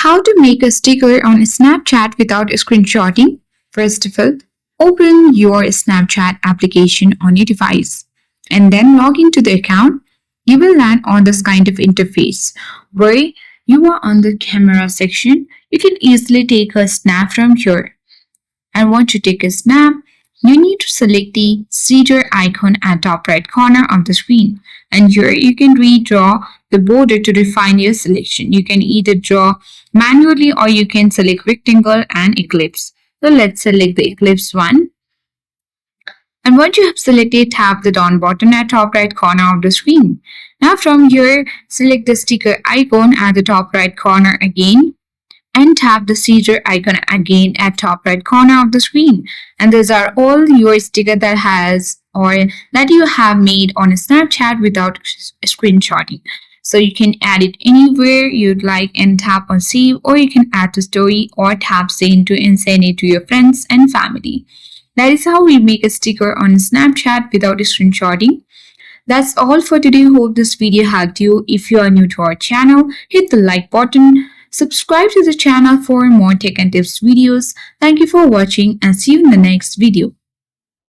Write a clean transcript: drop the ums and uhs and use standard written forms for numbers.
How to make a sticker on Snapchat without screenshotting? First of all, open your Snapchat application on your device and then log into the account. You will land on this kind of interface where you are on the camera section. You can easily take a snap from here. And once you take a snap, you need to select the scissor icon at top right corner of the screen. And here you can redraw the border to refine your selection. You can either draw manually or you can select rectangle and ellipse. So let's select the ellipse one. And once you have selected, tap the down button at top right corner of the screen. Now from here, select the sticker icon at the top right corner again and tap the scissor icon again at top right corner of the screen. And these are all your sticker that has or that you have made on Snapchat without screenshotting. So you can add it anywhere you'd like and tap on save, or you can add to story or tap send to and send it to your friends and family. That is how we make a sticker on Snapchat without screenshotting. That's all for today. Hope this video helped you. If you are new to our channel, hit the like button. Subscribe to the channel for more tech and tips videos. Thank you for watching and see you in the next video.